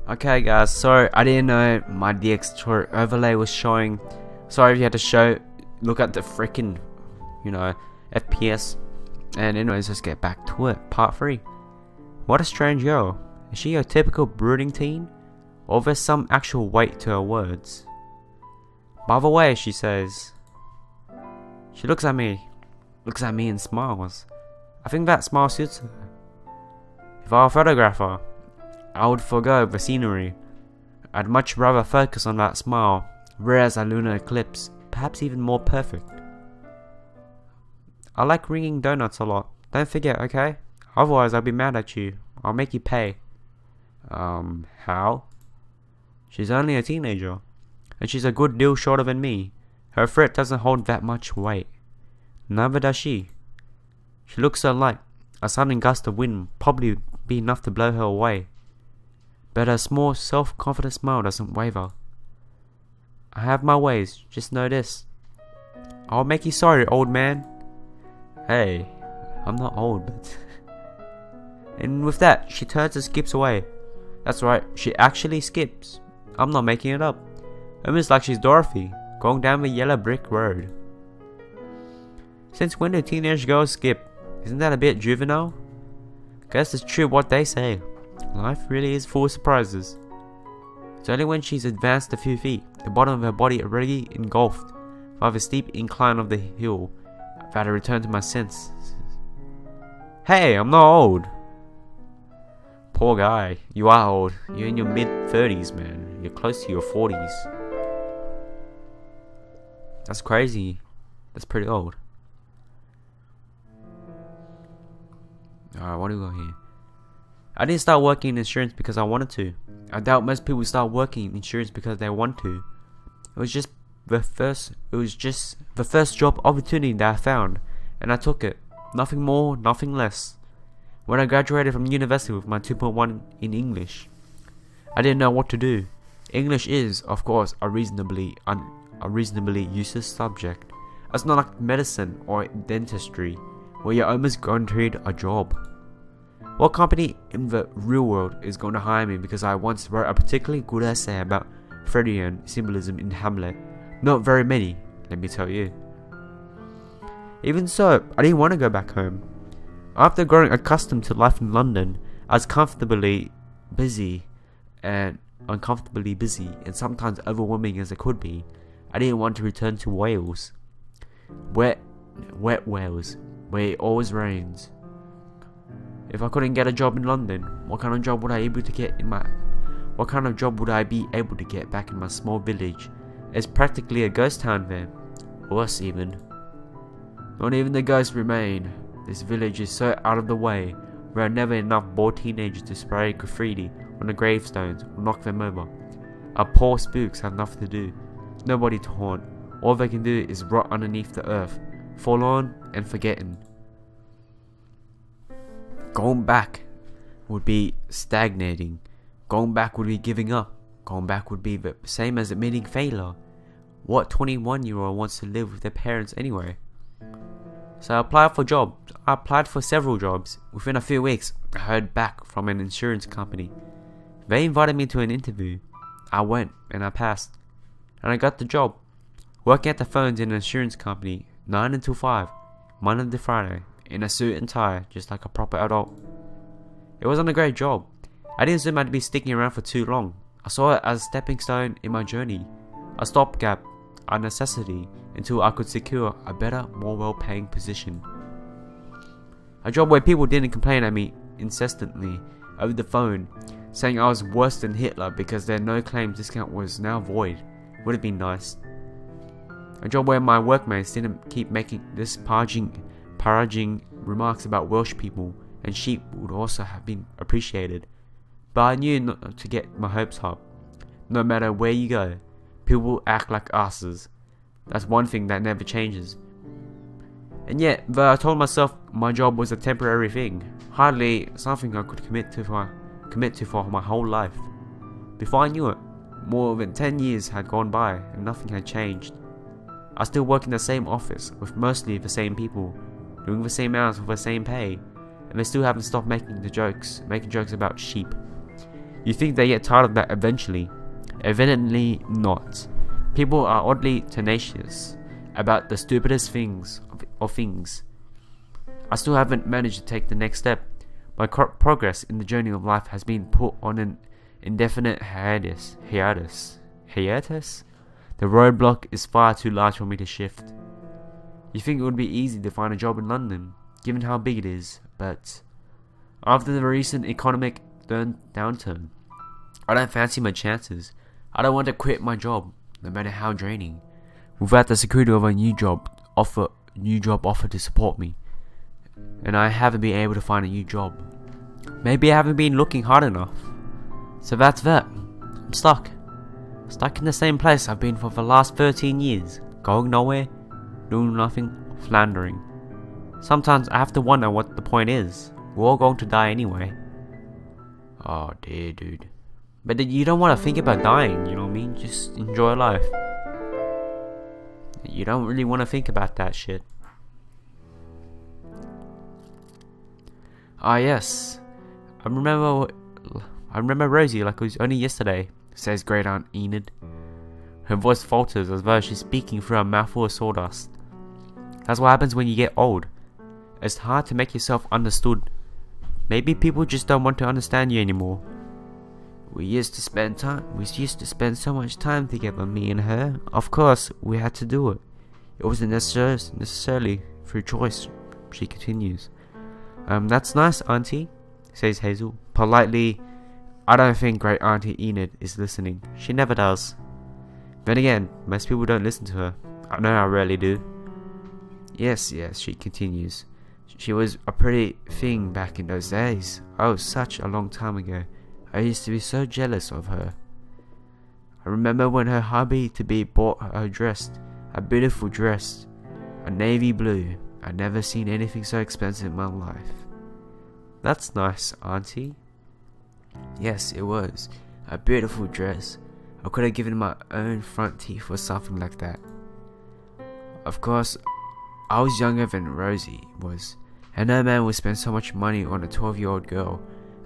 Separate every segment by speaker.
Speaker 1: Okay guys, sorry I didn't know my DxTour overlay was showing. Sorry if you had to look at the freaking, FPS. And anyways, let's get back to it. Part 3. What a strange girl. Is she a typical brooding teen? Or there's some actual weight to her words? By the way, she says. She looks at me and smiles. I think that smile suits her. If I were a photographer, I would forego the scenery. I'd much rather focus on that smile, whereas a lunar eclipse, perhaps even more perfect. I like ringing donuts a lot. Don't forget, okay? Otherwise I'll be mad at you. I'll make you pay. How? She's only a teenager, and she's a good deal shorter than me. Her threat doesn't hold that much weight. Neither does she. She looks so light, a sudden gust of wind probably be enough to blow her away. But her small, self-confident smile doesn't waver. I have my ways, just know this. I'll make you sorry, old man. Hey, I'm not old, but... And with that, she turns and skips away. That's right, she actually skips. I'm not making it up. Almost like she's Dorothy, going down the yellow brick road. Since when do teenage girls skip? Isn't that a bit juvenile? Guess it's true what they say. Life really is full of surprises. It's only when she's advanced a few feet, the bottom of her body already engulfed by the steep incline of the hill, that I return to my senses. Hey, I'm not old. Poor guy, you are old. You're in your mid-30s, man. You're close to your 40s. That's crazy. That's pretty old. Alright, what do we got here? I didn't start working in insurance because I wanted to. I doubt most people start working in insurance because they want to. It was just the first job opportunity that I found, and I took it. Nothing more, nothing less. When I graduated from university with my 2.1 in English, I didn't know what to do. English is, of course, a reasonably useless subject. It's not like medicine or dentistry, where you're almost guaranteed a job. What company in the real world is going to hire me because I once wrote a particularly good essay about Freudian symbolism in Hamlet? Not very many, let me tell you. Even so, I didn't want to go back home. After growing accustomed to life in London, as comfortably busy and uncomfortably busy and sometimes overwhelming as it could be, I didn't want to return to Wales. Wet Wales, where it always rains. If I couldn't get a job in London, what kind of job would I be able to get back in my small village? It's practically a ghost town there. Worse even. Not even the ghosts remain. This village is so out of the way, there are never enough bored teenagers to spray graffiti on the gravestones or knock them over. Our poor spooks have nothing to do, nobody to haunt. All they can do is rot underneath the earth, forlorn and forgotten. Going back would be stagnating. Going back would be giving up. Going back would be the same as admitting failure. What 21-year-old wants to live with their parents anyway? So I applied for jobs. I applied for several jobs. Within a few weeks, I heard back from an insurance company. They invited me to an interview. I went and I passed. And I got the job. Working at the phones in an insurance company, 9 until 5, Monday to Friday, in a suit and tie, just like a proper adult. It wasn't a great job. I didn't assume I'd be sticking around for too long. I saw it as a stepping stone in my journey, a stopgap, a necessity, until I could secure a better, more well-paying position. A job where people didn't complain at me incessantly over the phone, saying I was worse than Hitler because their no-claim discount was now void. Would have been nice. A job where my workmates didn't keep making this paraging remarks about Welsh people, and sheep would also have been appreciated. But I knew not to get my hopes up. No matter where you go, people act like asses. That's one thing that never changes. And yet, though I told myself my job was a temporary thing, hardly something I could commit to for my whole life. Before I knew it, more than 10 years had gone by and nothing had changed. I still work in the same office with mostly the same people, doing the same hours for the same pay, and they still haven't stopped making jokes about sheep. You think they get tired of that eventually. Evidently not. People are oddly tenacious about the stupidest things of things. I still haven't managed to take the next step. My progress in the journey of life has been put on an indefinite hiatus. Hiatus? The roadblock is far too large for me to shift. You think it would be easy to find a job in London, given how big it is, but after the recent economic downturn, I don't fancy my chances. I don't want to quit my job, no matter how draining, without the security of a new job offer to support me. And I haven't been able to find a new job. Maybe I haven't been looking hard enough. So that's that. I'm stuck. Stuck in the same place I've been for the last 13 years. Going nowhere, doing nothing, floundering. Sometimes I have to wonder what the point is. We're all going to die anyway. Oh dear, dude. But you don't want to think about dying, you know what I mean? Just enjoy life. You don't really want to think about that shit. Ah yes. I remember Rosie like it was only yesterday, says Great Aunt Enid. Her voice falters as though she's speaking through a mouthful of sawdust. That's what happens when you get old. It's hard to make yourself understood. Maybe people just don't want to understand you anymore. We used to spend so much time together, me and her. Of course, we had to do it. It wasn't necessarily through choice, she continues. That's nice, Auntie, says Hazel. Politely, I don't think Great Auntie Enid is listening. She never does. Then again, most people don't listen to her. I know I rarely do. Yes, she continues. She was a pretty thing back in those days. Oh, such a long time ago. I used to be so jealous of her. I remember when her hubby-to-be bought her a dress, a beautiful dress, a navy blue. I'd never seen anything so expensive in my life. That's nice, Auntie. Yes, it was. A beautiful dress. I could have given my own front teeth for something like that. Of course, I was younger than Rosie was, and no man would spend so much money on a 12-year-old girl.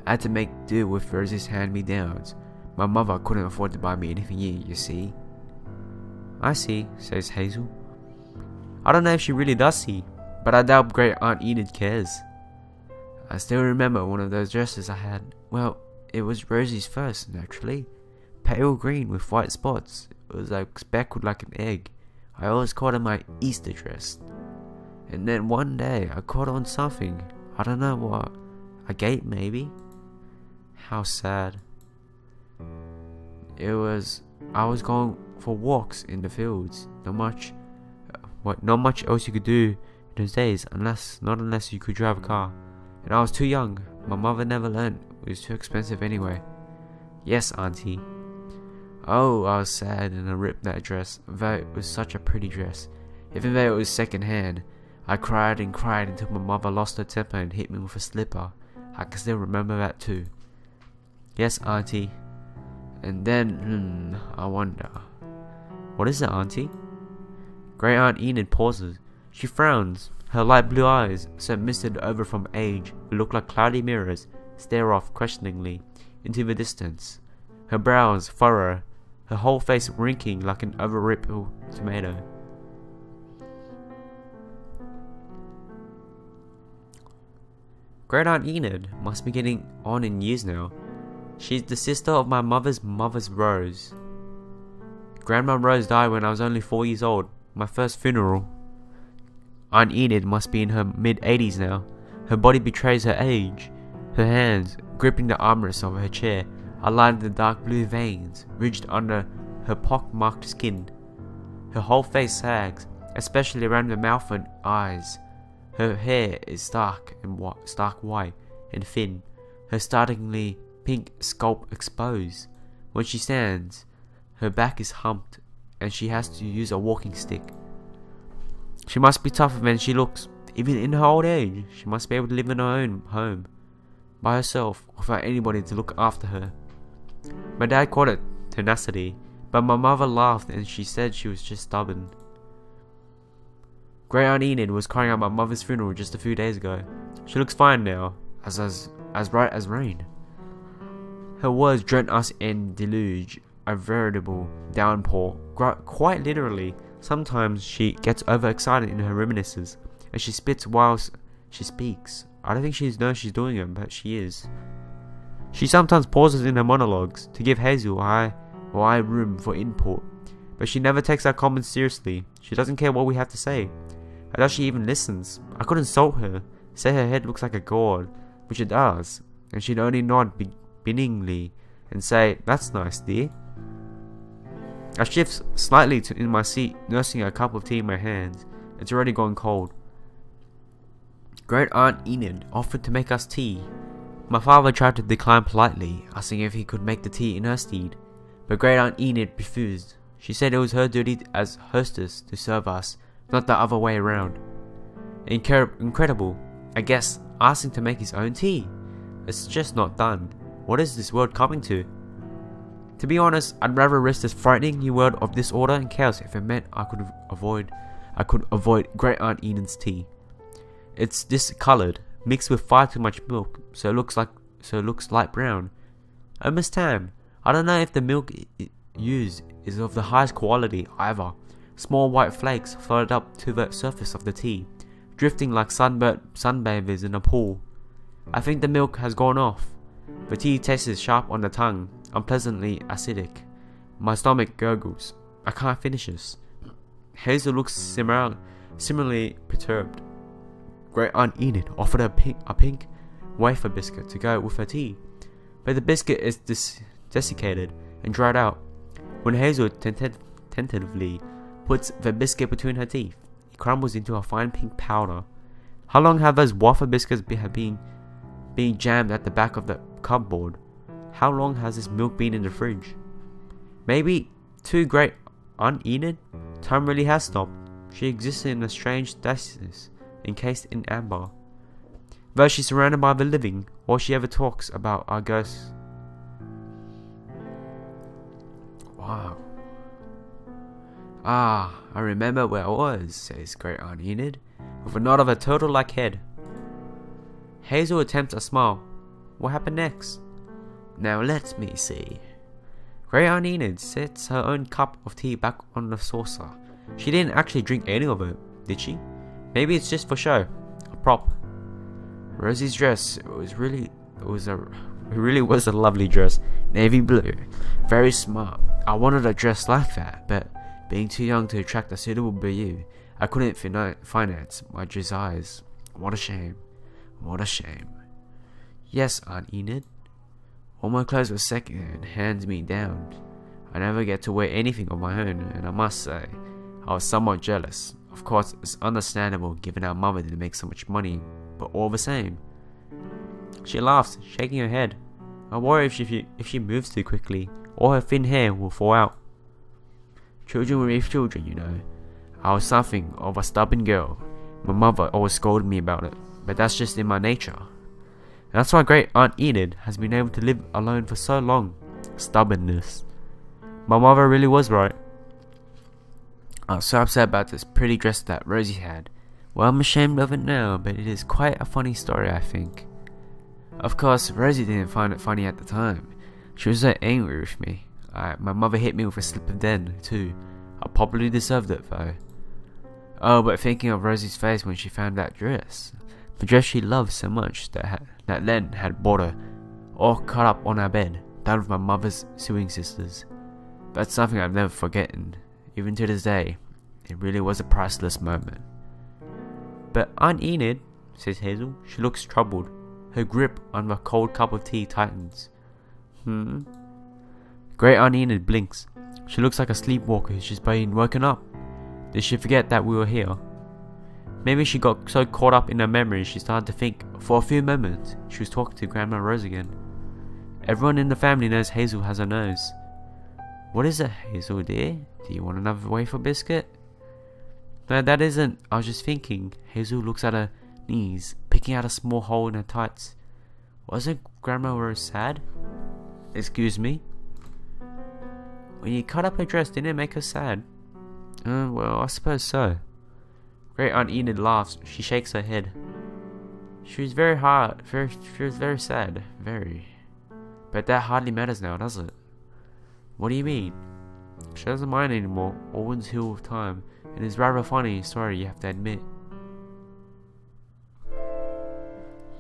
Speaker 1: I had to make do with Rosie's hand-me-downs. My mother couldn't afford to buy me anything new, you see. I see, says Hazel. I don't know if she really does see, but I doubt Great Aunt Enid cares. I still remember one of those dresses I had. Well, it was Rosie's first, naturally. Pale green with white spots. It was like speckled like an egg. I always called it my Easter dress. And then one day I caught on something. I don't know what. A gate maybe? How sad. I was going for walks in the fields. Not much else you could do in those days, not unless you could drive a car. And I was too young. My mother never learned. It was too expensive anyway. Yes, Auntie. Oh, I was sad and I ripped that dress, though it was such a pretty dress. Even though it was second hand, I cried and cried until my mother lost her temper and hit me with a slipper. I can still remember that too. Yes, Auntie. And then, I wonder. What is it, Auntie? Great Aunt Enid pauses. She frowns. Her light blue eyes, so misted over from age, look like cloudy mirrors, stare off questioningly into the distance. Her brows furrow, her whole face wrinkling like an over-ripe tomato. Great Aunt Enid must be getting on in years now. She's the sister of my mother's Rose. Grandma Rose died when I was only 4 years old, my first funeral. Aunt Enid must be in her mid-80s now. Her body betrays her age. Her hands, gripping the armrest of her chair, are lined with dark blue veins, ridged under her pock-marked skin. Her whole face sags, especially around the mouth and eyes. Her hair is stark white and thin, her startlingly pink scalp exposed. When she stands, her back is humped, and she has to use a walking stick. She must be tougher than she looks. Even in her old age, she must be able to live in her own home, by herself, without anybody to look after her. My dad called it tenacity, but my mother laughed and she said she was just stubborn. Great Aunt Enid was crying at my mother's funeral just a few days ago. She looks fine now, as bright as rain. Her words drenched us in deluge, a veritable downpour, quite literally. Sometimes she gets overexcited in her reminiscences, and she spits whilst she speaks. I don't think she knows she's doing it, but she is. She sometimes pauses in her monologues to give Hazel or I room for input, but she never takes our comments seriously. She doesn't care what we have to say. I doubt she even listens. I could insult her, say her head looks like a gourd, which it does, and she'd only nod benignly and say, "That's nice, dear." I shift slightly in my seat, nursing a cup of tea in my hands. It's already gone cold. Great Aunt Enid offered to make us tea. My father tried to decline politely, asking if he could make the tea in her stead, but Great Aunt Enid refused. She said it was her duty as hostess to serve us, not the other way around. Incredible. I guess asking to make his own tea. It's just not done. What is this world coming to? To be honest, I'd rather risk this frightening new world of disorder and chaos if it meant I could avoid Great Aunt Enid's tea. It's discolored, mixed with far too much milk, so it looks light brown, almost tan. I don't know if the milk used is of the highest quality either. Small white flakes floated up to the surface of the tea, drifting like sunbathers in a pool. I think the milk has gone off. The tea tastes sharp on the tongue, unpleasantly acidic. My stomach gurgles. I can't finish this. Hazel looks similarly perturbed. Great Aunt Enid offered a pink wafer biscuit to go with her tea, but the biscuit is desiccated and dried out. When Hazel tentatively puts the biscuit between her teeth, it crumbles into a fine pink powder. How long have those wafer biscuits been jammed at the back of the cupboard? How long has this milk been in the fridge? Maybe to Great Aunt Enid, time really has stopped. She existed in a strange stasis, encased in amber. Though she's surrounded by the living, all she ever talks about are ghosts. Wow. Ah, I remember where I was, says Great Aunt Enid, with a nod of her turtle-like head. Hazel attempts a smile. What happened next? Now let me see. Great Aunt Enid sets her own cup of tea back on the saucer. She didn't actually drink any of it, did she? Maybe it's just for show, a prop. Rosie's dress really was a lovely dress, navy blue, very smart. I wanted a dress like that, but being too young to attract a suitable beauty, I couldn't finance my desires. What a shame. What a shame. Yes, Aunt Enid. All my clothes were second hand me down. I never get to wear anything of my own, and I must say, I was somewhat jealous. Of course, it's understandable given our mother didn't make so much money, but all the same. She laughs, shaking her head. I worry if she moves too quickly, all her thin hair will fall out. Children will raise children, you know. I was something of a stubborn girl. My mother always scolded me about it, but that's just in my nature. And that's why Great Aunt Enid has been able to live alone for so long. Stubbornness. My mother really was right. I was so upset about this pretty dress that Rosie had. Well, I'm ashamed of it now, but it is quite a funny story, I think. Of course, Rosie didn't find it funny at the time. She was so angry with me. My mother hit me with a slip of den, too. I probably deserved it, though. Oh, but thinking of Rosie's face when she found that dress. The dress she loved so much that Len had bought her, all cut up on our bed, done with my mother's sewing sisters. That's something I've never forgotten. Even to this day, it really was a priceless moment. But Aunt Enid, says Hazel, she looks troubled. Her grip on the cold cup of tea tightens. Great Aunt Enid blinks. She looks like a sleepwalker who's just been woken up. Did she forget that we were here? Maybe she got so caught up in her memories she started to think. For a few moments, she was talking to Grandma Rose again. Everyone in the family knows Hazel has a nose. What is it, Hazel dear? Do you want another wafer biscuit? No, that isn't. I was just thinking. Hazel looks at her knees, picking out a small hole in her tights. Wasn't Grandma Rose sad? Excuse me? When you cut up her dress, didn't it make her sad? Well, I suppose so. Great Aunt Enid laughs. She shakes her head. She was very hard. She was very sad. Very. But that hardly matters now, does it? What do you mean? She doesn't mind anymore, all until with time. And it's rather funny story, you have to admit.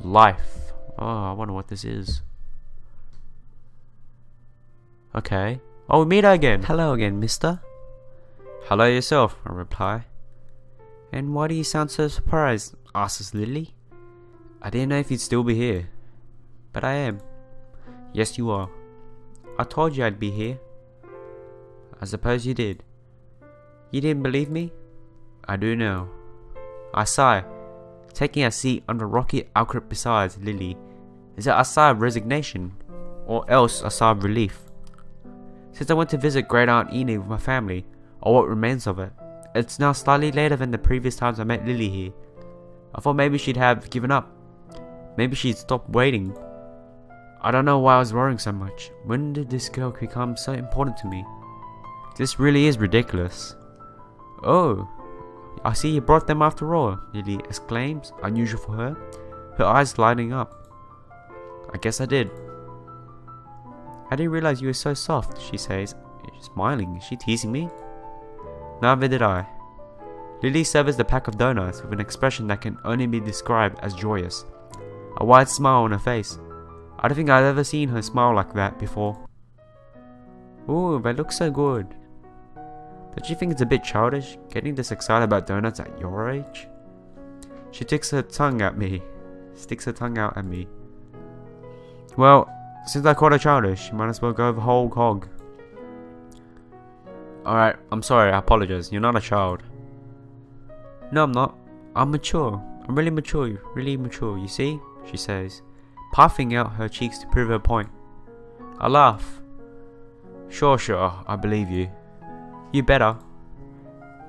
Speaker 1: Life. Oh, I wonder what this is. Okay. Oh, we meet her again. Hello again, mister. Hello yourself, I reply. And why do you sound so surprised? Asks Lily. I didn't know if you'd still be here. But I am. Yes, you are. I told you I'd be here. I suppose you did. You didn't believe me? I do now. I sigh, taking a seat on the rocky outcrop beside Lily. Is it a sigh of resignation, or else a sigh of relief? Since I went to visit Great Aunt Enid with my family, or what remains of it, it's now slightly later than the previous times I met Lily here. I thought maybe she'd have given up. Maybe she'd stopped waiting. I don't know why I was worrying so much. When did this girl become so important to me? This really is ridiculous. Oh, I see you brought them after all, Lily exclaims, unusual for her, her eyes lighting up. I guess I did. I didn't realize you were so soft, she says, smiling. Is she teasing me? Neither did I. Lily severs the pack of donuts with an expression that can only be described as joyous. A wide smile on her face. I don't think I've ever seen her smile like that before. Ooh, they look so good. Don't you think it's a bit childish, getting this excited about donuts at your age? She sticks her tongue out at me. Well, since I called her childish, you might as well go the whole hog. Alright, I'm sorry, I apologize. You're not a child. No, I'm not. I'm mature. I'm really mature, you see? She says, puffing out her cheeks to prove her point. I laugh. Sure, I believe you. You better.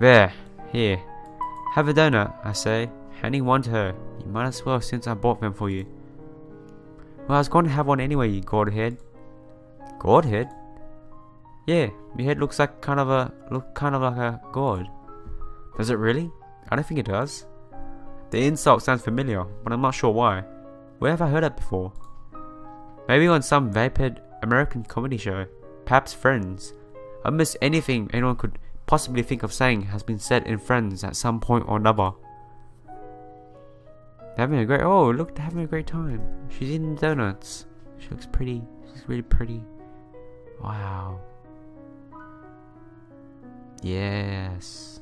Speaker 1: There, here. Have a donut, I say, handing one to her. You might as well since I bought them for you. Well, I was going to have one anyway, you gourdhead. Gourdhead? Yeah, your head looks like kind of like a gourd. Does it really? I don't think it does. The insult sounds familiar, but I'm not sure why. Where have I heard it before? Maybe on some vapid American comedy show. Perhaps Friends. Almost anything anyone could possibly think of saying has been said in Friends at some point or another. They're having a great time. She's eating donuts. She looks pretty. She's really pretty. Wow. Yes.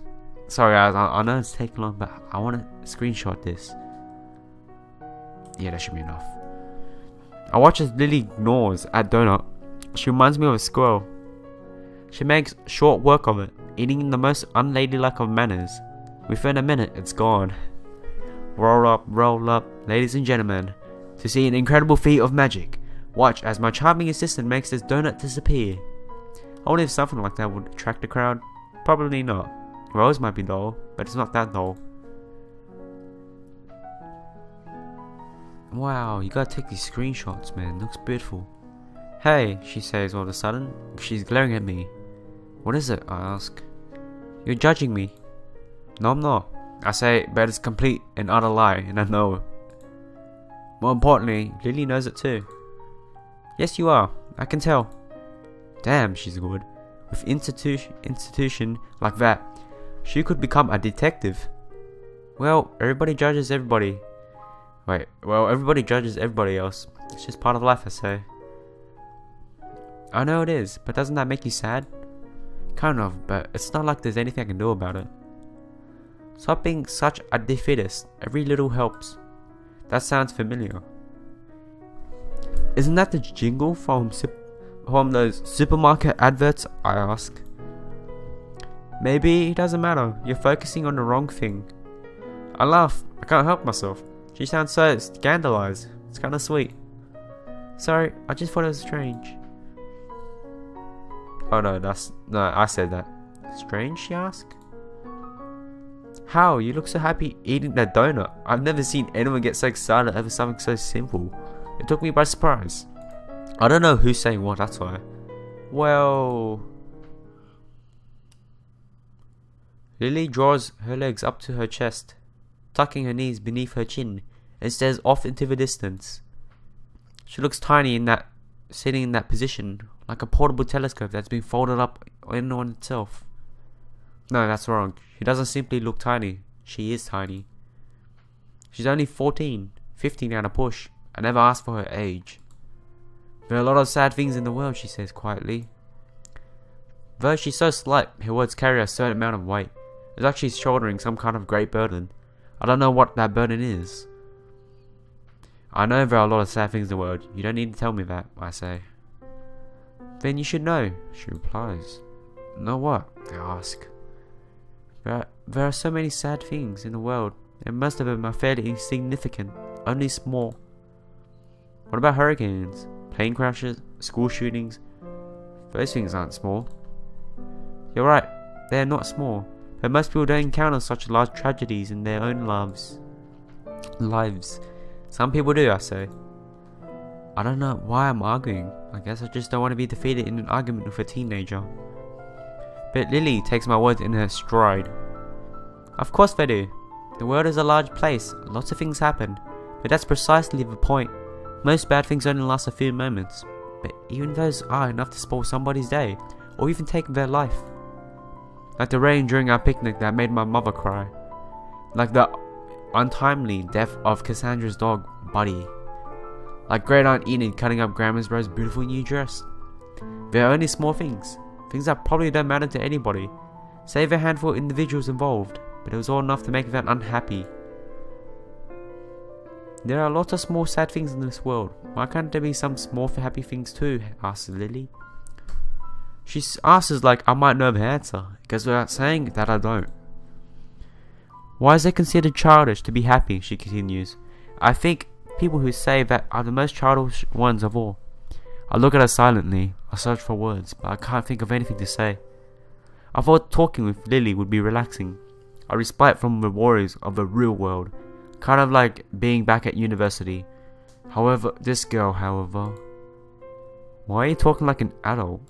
Speaker 1: Sorry guys, I know it's taking long, but I want to screenshot this. Yeah, that should be enough. I watch as Lily gnaws at donut. She reminds me of a squirrel. She makes short work of it, eating in the most unladylike of manners. Within a minute, it's gone. Roll up, ladies and gentlemen, to see an incredible feat of magic. Watch as my charming assistant makes this donut disappear. I wonder if something like that would attract the crowd. Probably not. Rose might be dull, but it's not that dull. Wow, you gotta take these screenshots, man. Looks beautiful. Hey, she says all of a sudden. She's glaring at me. What is it? I ask. You're judging me. No, I'm not. I say, but it's complete and utter lie, and I know it. More importantly, Lily knows it too. Yes, you are. I can tell. Damn, she's good. With institution like that, she could become a detective. Well, everybody judges everybody. Everybody judges everybody else. It's just part of life, I say. I know it is, but doesn't that make you sad? Kind of, but it's not like there's anything I can do about it. Stop being such a defeatist. Every little helps. That sounds familiar. Isn't that the jingle from those supermarket adverts? I ask. Maybe it doesn't matter. You're focusing on the wrong thing. I laugh. I can't help myself. She sounds so scandalized. It's kind of sweet. Sorry, I just thought it was strange. Oh no, I said that. Strange, she asked. How? You look so happy eating that donut. I've never seen anyone get so excited over something so simple. It took me by surprise. I don't know who's saying what, that's why. Well... Lily draws her legs up to her chest, tucking her knees beneath her chin, and stares off into the distance. She looks tiny in that sitting in that position, like a portable telescope that's been folded up in on itself. No, that's wrong. She doesn't simply look tiny. She is tiny. She's only 14, 15 at a push. I never asked for her age. There are a lot of sad things in the world, she says quietly. Though she's so slight, her words carry a certain amount of weight. It's like she's shouldering some kind of great burden. I don't know what that burden is. I know there are a lot of sad things in the world. You don't need to tell me that, I say. Then you should know, she replies. Know what? I ask. There are so many sad things in the world, and most of them are fairly insignificant, only small. What about hurricanes, plane crashes, school shootings? Those things aren't small. You're right, they're not small, but most people don't encounter such large tragedies in their own lives. Some people do, I say. I don't know why I'm arguing. I guess I just don't want to be defeated in an argument with a teenager. But Lily takes my words in her stride. Of course they do. The world is a large place, lots of things happen, but that's precisely the point. Most bad things only last a few moments, but even those are enough to spoil somebody's day, or even take their life. Like the rain during our picnic that made my mother cry. Like the untimely death of Cassandra's dog, Buddy. Like Great Aunt Enid cutting up Grandma's Rose's beautiful new dress. They are only small things, things that probably don't matter to anybody, save a handful of individuals involved, but it was all enough to make them unhappy. There are lots of small sad things in this world. Why can't there be some small happy things too? Asks Lily. She asks like I might know the answer. It goes without saying that I don't. Why is it considered childish to be happy? She continues. I think people who say that are the most childish ones of all. I look at her silently. I search for words, but I can't think of anything to say. I thought talking with Lily would be relaxing. I respite from the worries of the real world. Kind of like being back at university. However, this girl, why are you talking like an adult?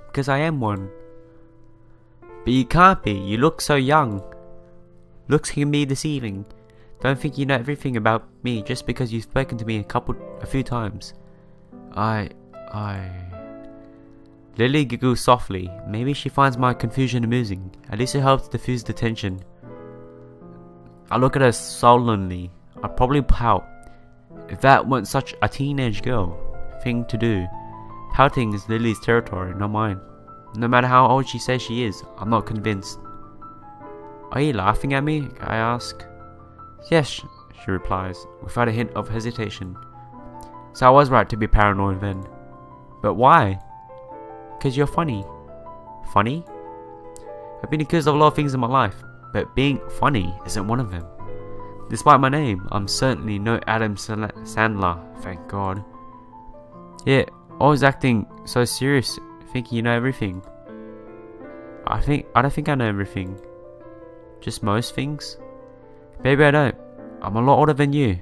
Speaker 1: Because I am one. But you can't be, you look so young. Looks can be deceiving. Don't think you know everything about me just because you've spoken to me a few times. Lily giggles softly. Maybe she finds my confusion amusing. At least it helps diffuse the tension. I look at her sullenly. I'd probably pout. If that weren't such a teenage girl thing to do. Pouting is Lily's territory, not mine. No matter how old she says she is, I'm not convinced. Are you laughing at me? I ask. Yes, she replies, without a hint of hesitation. So I was right to be paranoid then. But why? Because you're funny. Funny? I've been accused of a lot of things in my life, but being funny isn't one of them. Despite my name, I'm certainly no Adam Sandler, thank God. Yeah, always acting so serious, thinking you know everything. I don't think I know everything. Just most things? Maybe I don't. I'm a lot older than you.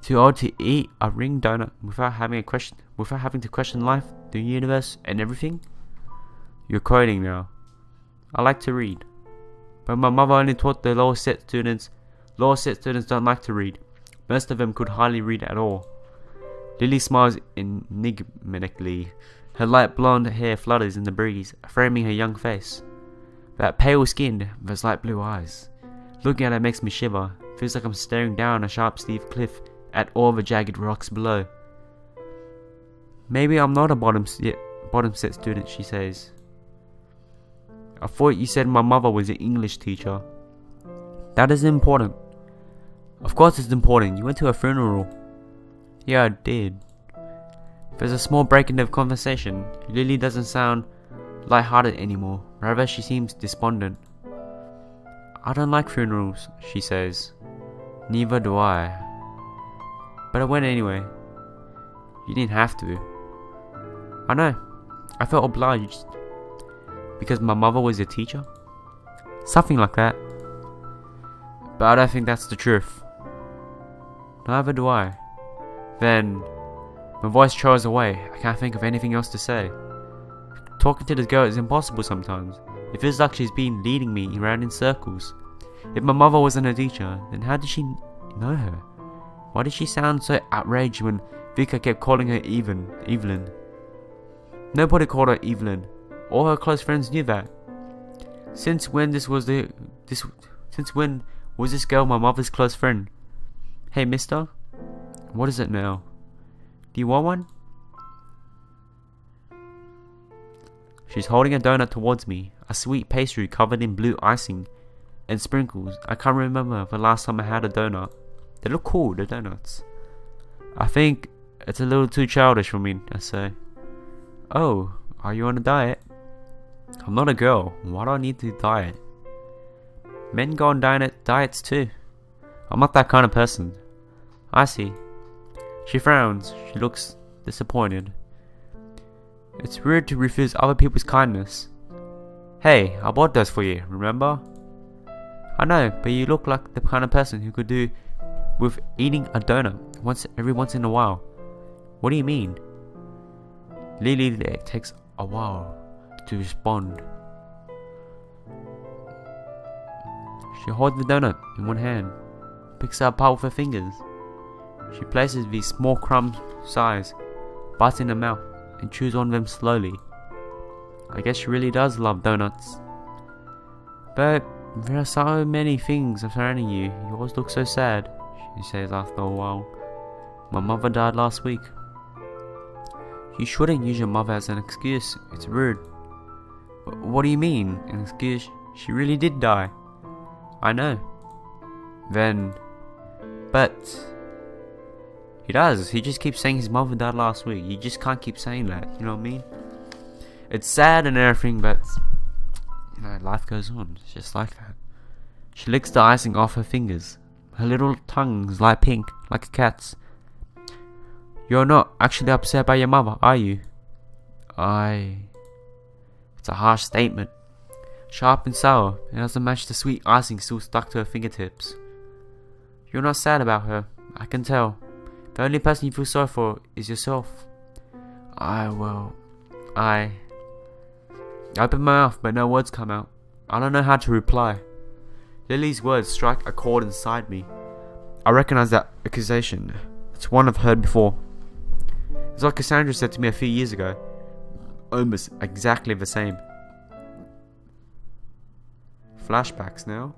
Speaker 1: Too old to eat a ring donut without having to question life, the universe, and everything? You're quoting now. I like to read. But my mother only taught the lower set students. Lower set students don't like to read. Most of them could hardly read at all. Lily smiles enigmatically. Her light blonde hair flutters in the breeze, framing her young face. That pale skin, those light blue eyes. Looking at her makes me shiver. Feels like I'm staring down a sharp steep cliff at all the jagged rocks below. Maybe I'm not a bottom set student, she says. I thought you said my mother was an English teacher. That is important. Of course it's important. You went to a funeral. Yeah, I did. There's a small break in the conversation. Lily doesn't sound light-hearted anymore. Rather, she seems despondent. I don't like funerals, she says. Neither do I. But I went anyway. You didn't have to. I know. I felt obliged. Because my mother was a teacher? Something like that. But I don't think that's the truth. Neither do I. Then, my voice trails away. I can't think of anything else to say. Talking to this girl is impossible sometimes. It feels like she's been leading me around in circles. If my mother wasn't a teacher, then how did she know her? Why did she sound so outraged when Vika kept calling her Evelyn. Nobody called her Evelyn. All her close friends knew that. Since when was this girl my mother's close friend? Hey, mister? What is it now? Do you want one? She's holding a donut towards me, a sweet pastry covered in blue icing and sprinkles. I can't remember the last time I had a donut. They look cool, the donuts. I think it's a little too childish for me, I say. Oh, are you on a diet? I'm not a girl. Why do I need to diet? Men go on diets too. I'm not that kind of person. I see. She frowns. She looks disappointed. It's rude to refuse other people's kindness. Hey, I bought those for you, remember? I know, but you look like the kind of person who could do with eating a donut every once in a while. What do you mean? Lily takes a while to respond. She holds the donut in one hand, picks it apart with her fingers. She places these small crumbs size, bites in her mouth, and chews on them slowly. I guess she really does love donuts. But there are so many things surrounding you. You always look so sad, she says after a while. My mother died last week. You shouldn't use your mother as an excuse. It's rude. What do you mean, an excuse? She really did die. I know. Then... But... He does. He just keeps saying his mother died last week. You just can't keep saying that. You know what I mean? It's sad and everything, but... You know, life goes on. It's just like that. She licks the icing off her fingers. Her little tongue's light pink, like a cat's. You're not actually upset by your mother, are you? It's a harsh statement. Sharp and sour. It doesn't match the sweet icing still stuck to her fingertips. You're not sad about her. I can tell. The only person you feel sorry for is yourself. I open my mouth, but no words come out. I don't know how to reply. Lily's words strike a chord inside me. I recognize that accusation. It's one I've heard before. It's like Cassandra said to me a few years ago. Almost exactly the same. Flashbacks now.